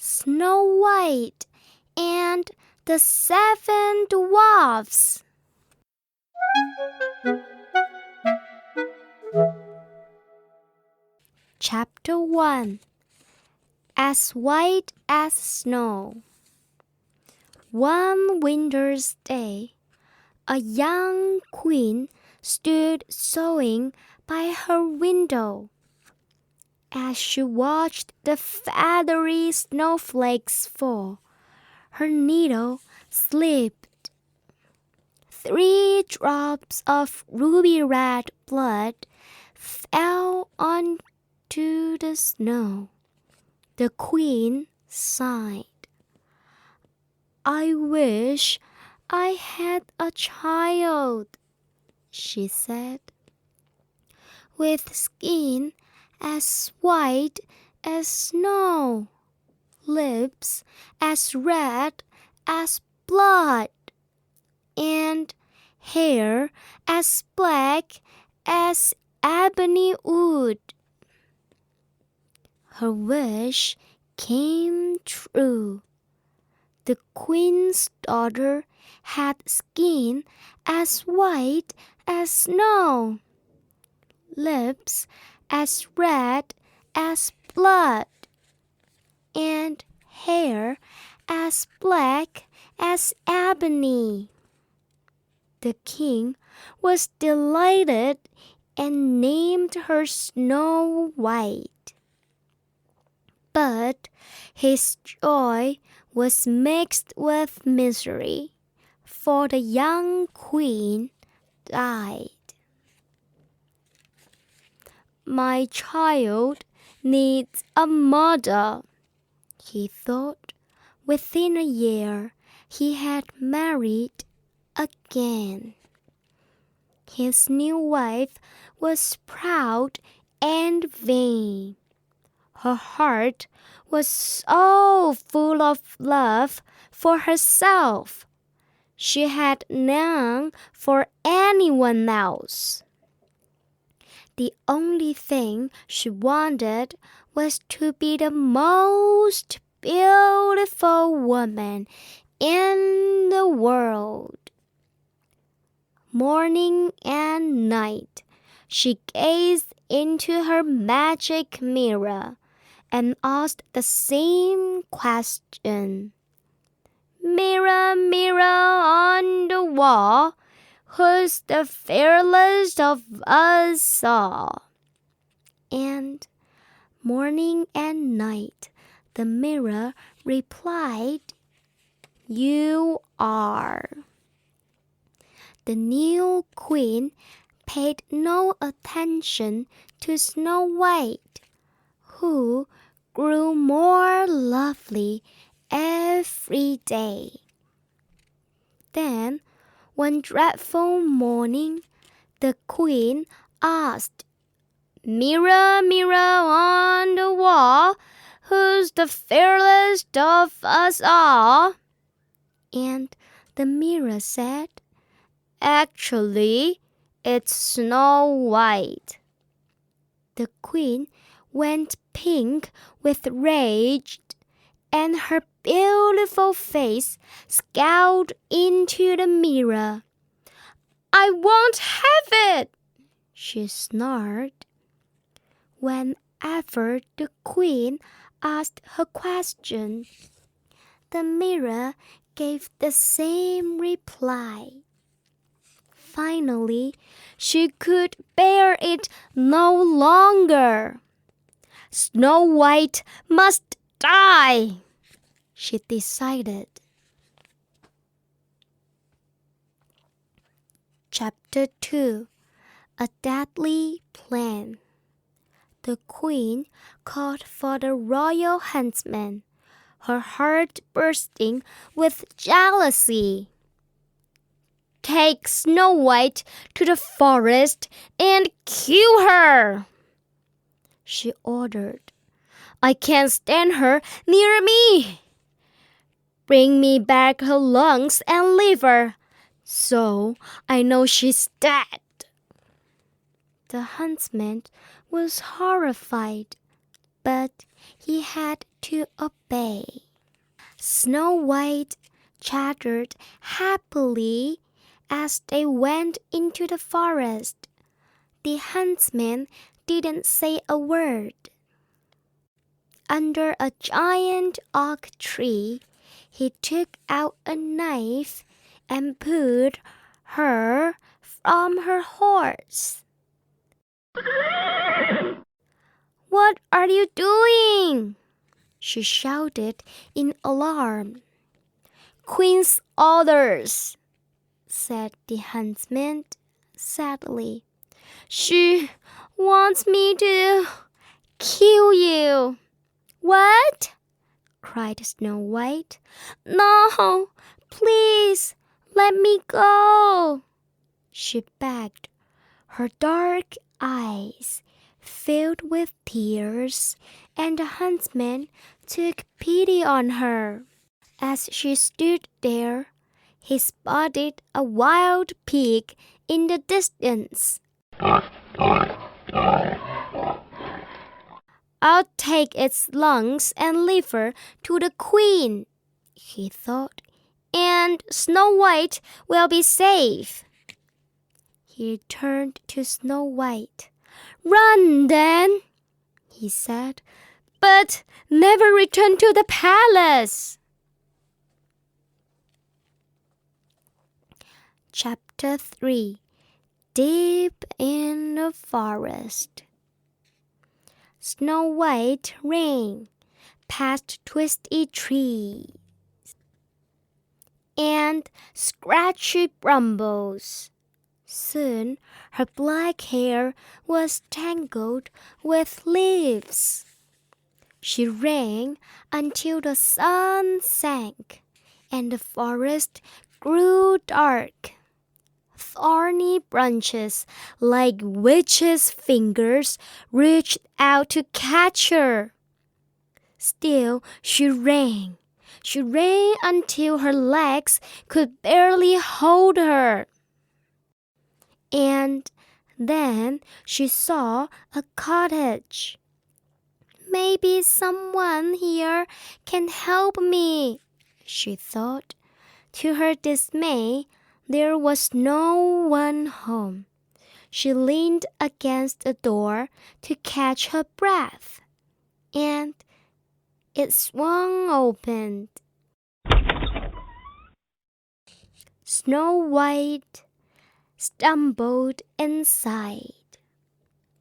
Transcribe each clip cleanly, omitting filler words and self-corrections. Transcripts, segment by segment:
Snow White and the Seven Dwarfs. Chapter 1. As White as Snow. One winter's day, a young queen stood sewing by her window. As she watched the feathery snowflakes fall, her needle slipped. 3 drops of ruby red blood fell onto the snow. The queen sighed. "I wish I had a child," she said, "with skin as white as snow, lips as red as blood, and hair as black as ebony wood." Her wish came true. The queen's daughter had skin as white as snow, lips as red as blood, and hair as black as ebony. The king was delighted and named her Snow White. But his joy was mixed with misery, for the young queen died. "My child needs a mother," he thought. Within a year, he had married again. His new wife was proud and vain. Her heart was so full of love for herself. She had none for anyone else. The only thing she wanted was to be the most beautiful woman in the world. Morning and night, she gazed into her magic mirror and asked the same question. "Mirror, mirror on the wall, who's the fairest of us all?" And morning and night the mirror replied, "You are." The new queen paid no attention to Snow White, who grew more lovely every day. Then, one dreadful morning, the queen asked, "Mirror, mirror on the wall, who's the fairest of us all?" And the mirror said, "Actually, it's Snow White." The queen went pink with rage, and her beautiful face scowled into the mirror. "I won't have it," she snarled. Whenever the queen asked her question, the mirror gave the same reply. Finally, she could bear it no longer. "Snow White must die," she decided. Chapter 2. A Deadly Plan. The queen called for the royal huntsman, her heart bursting with jealousy. "Take Snow White to the forest and kill her," she ordered. "I can't stand her near me. Bring me back her lungs and liver, so I know she's dead." The huntsman was horrified, but he had to obey. Snow White chattered happily as they went into the forest. The huntsman didn't say a word. Under a giant oak tree, he took out a knife and pulled her from her horse. "What are you doing?" she shouted in alarm. "Queen's orders," said the huntsman sadly. "She wants me to kill you." "What?" cried Snow White. "No, please, let me go," she begged. Her dark eyes filled with tears, and the huntsman took pity on her. As she stood there, he spotted a wild pig in the distance. "I'll take its lungs and liver to the queen," he thought, "and Snow White will be safe." He turned to Snow White. "Run, then," he said, "but never return to the palace." Chapter 3. Deep in the Forest. Snow White ran past twisty trees and scratchy brambles. Soon her black hair was tangled with leaves. She ran until the sun sank and the forest grew dark. Thorny branches like witches' fingers reached out to catch her. Still she ran. She ran until her legs could barely hold her. And then she saw a cottage. "Maybe someone here can help me," she thought. To her dismay, there was no one home. She leaned against the door to catch her breath, and it swung open. Snow White stumbled inside.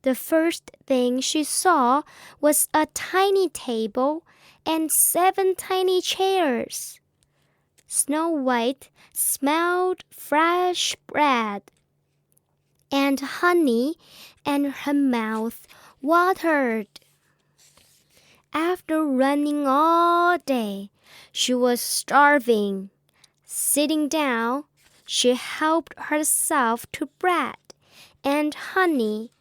The first thing she saw was a tiny table and 7 tiny chairs. Snow White smelled fresh bread and honey, and her mouth watered. After running all day, she was starving. Sitting down, she helped herself to bread and honey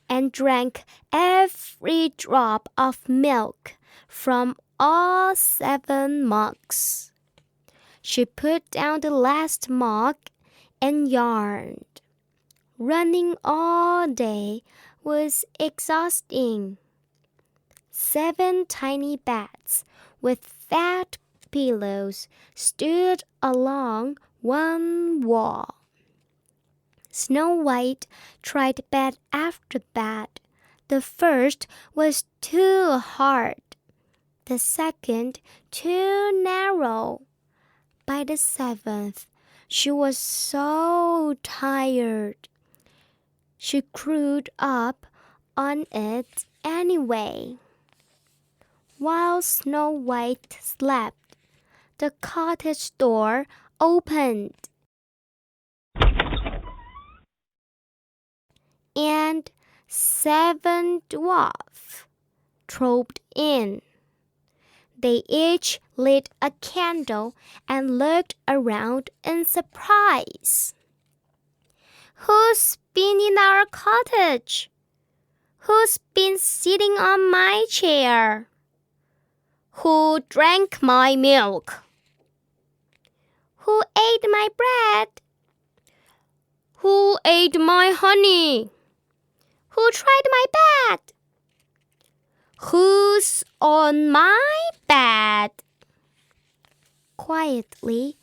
and drank every drop of milk from all 7 mugs. She put down the last mug and yawned. Running all day was exhausting. 7 tiny beds with fat pillows stood along one wall. Snow White tried bed after bed. The first was too hard, the second too narrow. By the 7th, she was so tired. She curled up on it anyway. While Snow White slept, the cottage door opened, and 7 dwarfs trooped in. They each lit a candle and looked around in surprise. "Who's been in our cottage? Who's been sitting on my chair? Who drank my milk? Who ate my bread? Who ate my honey? Who tried my bed? Who's on my bed? Quietly,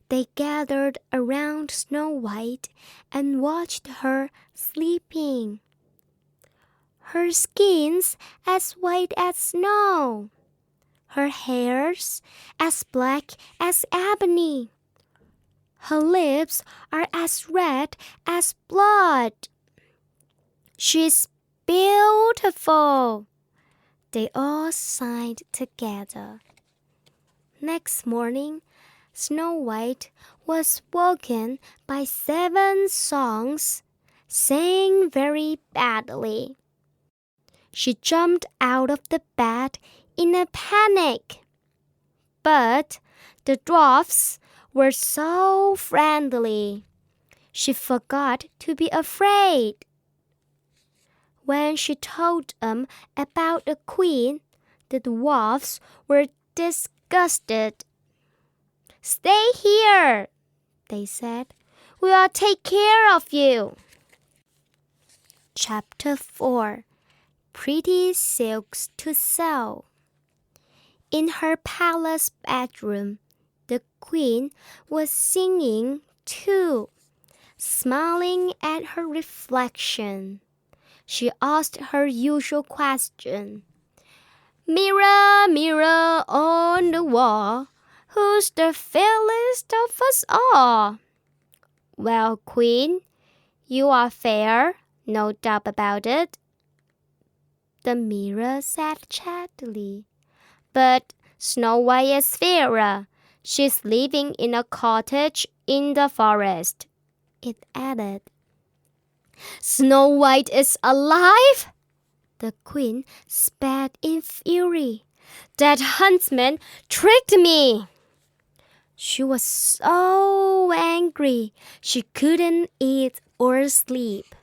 they gathered around Snow White and watched her sleeping. Her skin's as white as snow. Her hair's as black as ebony. Her lips are as red as blood. She's beautiful. They all sighed together. Next morning, Snow White was woken by 7 songs, sang very badly. She jumped out of the bed in a panic. But the dwarfs were so friendly. She forgot to be afraid. When she told them about the queen, the dwarfs were disgusted. "Stay here," they said. "We'll take care of you." Chapter 4. Pretty Silks to Sew. In her palace bedroom, the queen was singing too, smiling at her reflection. She asked her usual question. "Mirror, mirror on the wall, who's the fairest of us all?" "Well, queen, you are fair, no doubt about it," the mirror said chattily. "But Snow White is fairer. She's living in a cottage in the forest," it added. "Snow White is alive?" The queen spat in fury. "That huntsman tricked me." She was so angry she couldn't eat or sleep.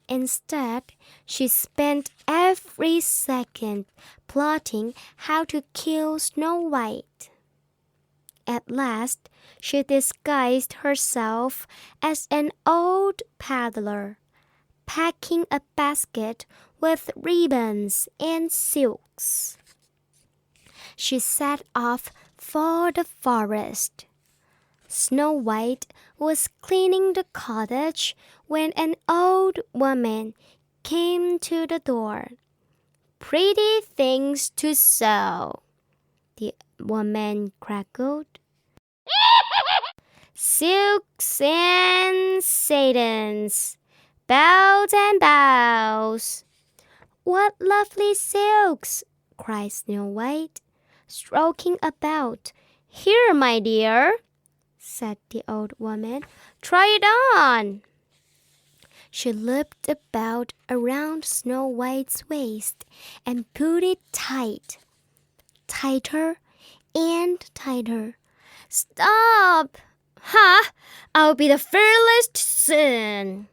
Instead, she spent every second plotting how to kill Snow White. At last, she disguised herself as an old peddler, packing a basket with ribbons and silks. She set off for the forest. Snow White was cleaning the cottage when an old woman came to the door. "Pretty things to sew," the woman crackled. "Silks and satins, bells and bows." "What lovely silks!" cried Snow White, stroking about. "Here, my dear," said the old woman. "Try it on." She looped about around Snow White's waist and pulled it tight, tighter and tighter. "Stop! Ha! I'll be the fairest soon."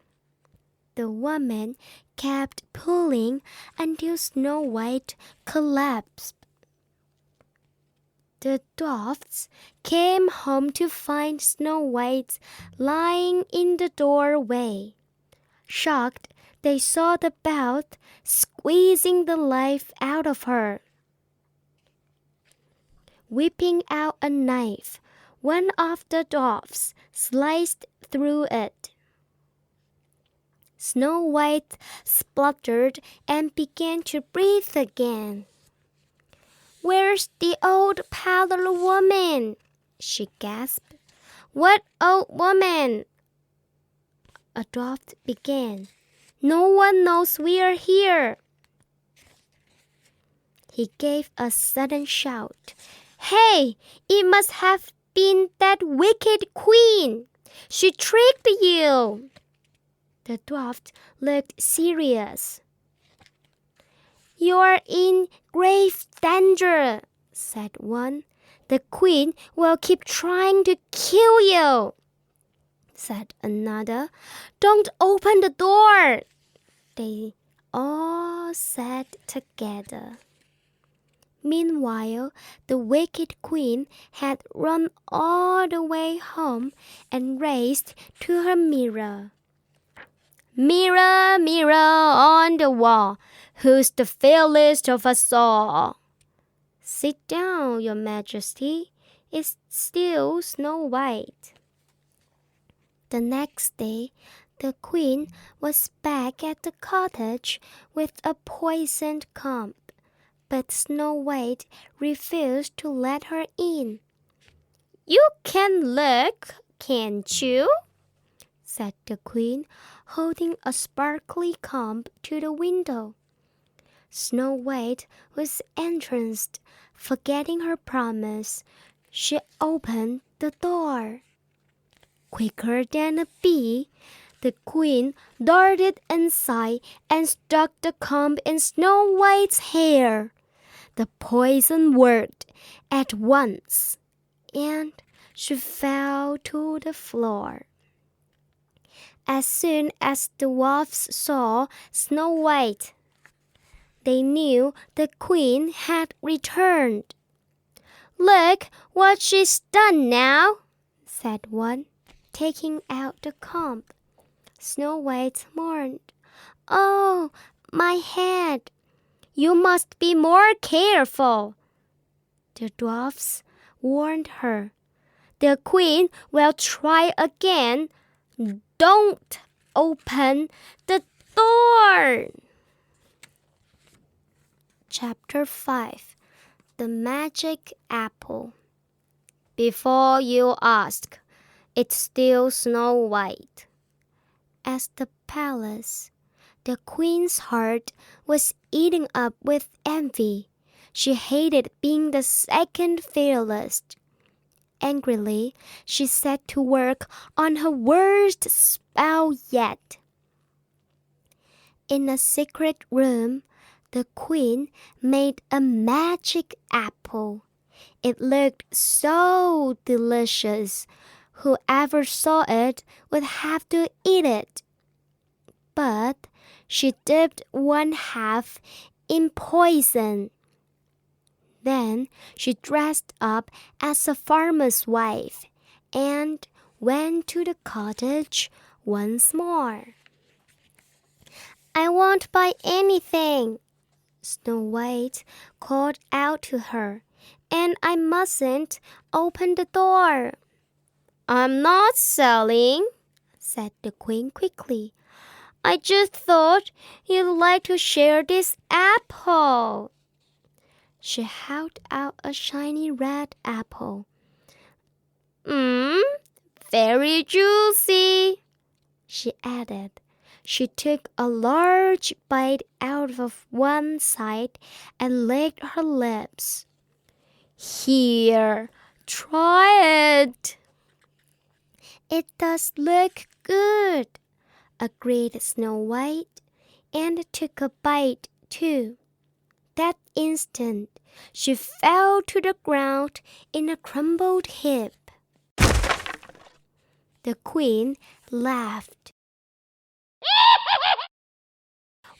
The woman kept pulling until Snow White collapsed. The dwarfs came home to find Snow White lying in the doorway. Shocked, they saw the belt squeezing the life out of her. Whipping out a knife, one of the dwarfs sliced through it. Snow White spluttered and began to breathe again. "Where's the old peddler woman?" she gasped. "What old woman?" a dwarf began. "No one knows we are here." He gave a sudden shout. "Hey, it must have been that wicked queen. She tricked you." The dwarf looked serious. "You're in grave danger," said one. "The queen will keep trying to kill you," said another. "Don't open the door," they all said together. Meanwhile, the wicked queen had run all the way home and raced to her mirror. "Mirror, mirror on the wall, Who's the fairest of us all? Sit down, your majesty. It's still Snow White. The next day, the queen was back at the cottage with a poisoned comb, but Snow White refused to let her in. You can look, can't you? Said the queen, holding a sparkly comb to the window. Snow White was entranced. Forgetting her promise, she opened the door. Quicker than a bee, the queen darted inside and stuck the comb in Snow White's hair. The poison worked at once, and she fell to the floor. As soon as the dwarfs saw Snow White, they knew the queen had returned. Look what she's done now, said one, taking out the comb. Snow White mourned. Oh, my head! You must be more careful. The dwarfs warned her. The queen will try again. Don't open the door. Chapter 5. The Magic Apple. Before you ask, it's still Snow White. At the palace, the queen's heart was eaten up with envy. She hated being the second fairest. Angrily, she set to work on her worst spell yet. In a secret room, the queen made a magic apple. It looked so delicious. Whoever saw it would have to eat it. But she dipped one half in poison. Then she dressed up as a farmer's wife and went to the cottage once more. I won't buy anything, Snow White called out to her, and I mustn't open the door. I'm not selling, said the queen quickly. I just thought you'd like to share this apple. She held out a shiny red apple. Very juicy, she added. She took a large bite out of one side and licked her lips. Here, try it. It does look good, agreed Snow White, and took a bite too. That instant, she fell to the ground in a crumbled heap. The queen laughed.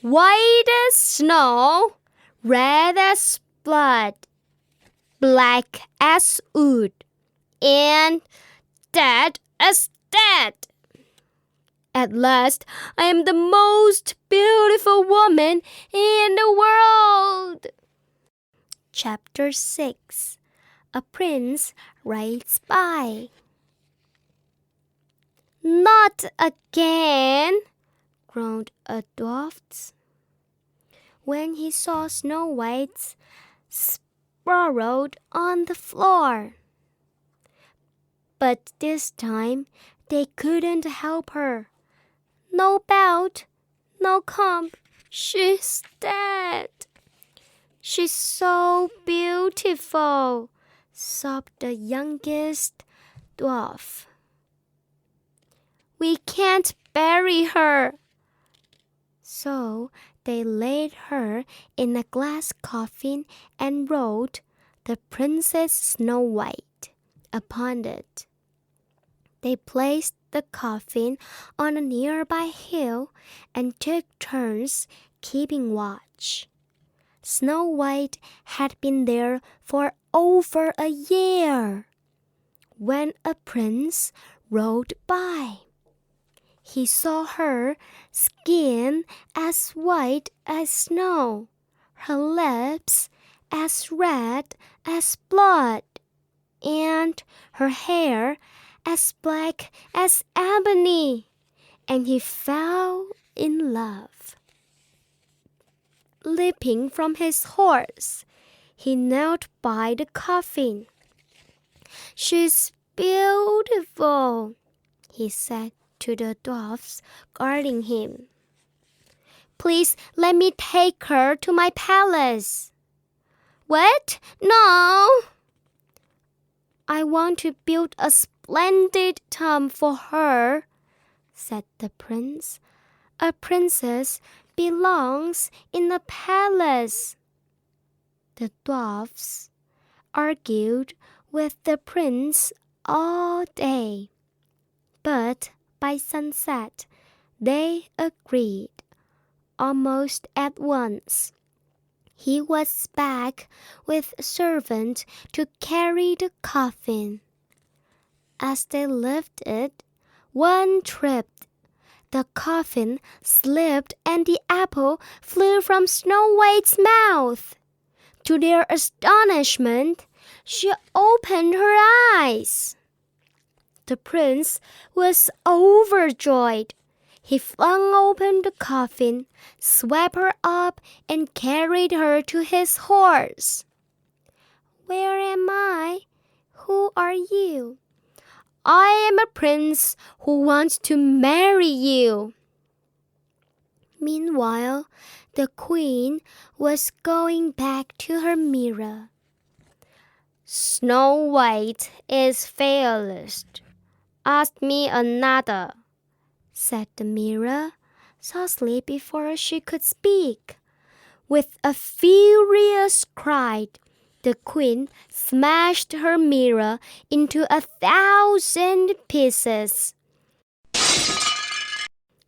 White as snow, red as blood, black as wood, and dead as dead. At last, I am the most beautiful woman in the world. Chapter 6. A Prince Rides By. Not again, groaned a dwarf when he saw Snow White sprawled on the floor. But this time they couldn't help her. No belt, no comb, she's dead. She's so beautiful, sobbed the youngest dwarf. We can't bury her. So they laid her in a glass coffin and wrote "The Princess Snow White" upon it. They placed the coffin on a nearby hill and took turns keeping watch. Snow White had been there for over a year when a prince rode by. he saw her skin as white as snow, her lips as red as blood, and her hair as black as ebony, and he fell in love. Leaping from his horse, he knelt by the coffin. "She's beautiful," he said to the dwarfs guarding him. "Please let me take her to my palace." "What? No!" "I want to build a splendid tomb for her," said the prince. "A princess belongs in a palace." The dwarfs argued with the prince all day, but by sunset they agreed almost at once. He was back with a servant to carry the coffin. As they lifted it, one tripped. The coffin slipped and the apple flew from Snow White's mouth. To their astonishment, she opened her eyes. The prince was overjoyed. He flung open the coffin, swept her up, and carried her to his horse. "Where am I? Who are you?" "I am a prince who wants to marry you." Meanwhile, the queen was going back to her mirror. "Snow White is fairest. Ask me another," said the mirror, softly before she could speak. With a furious cry, the queen smashed her mirror into 1,000 pieces,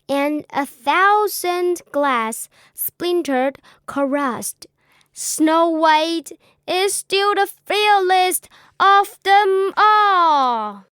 and 1,000 glass splintered crushed. "Snow White is still the fairest of them all."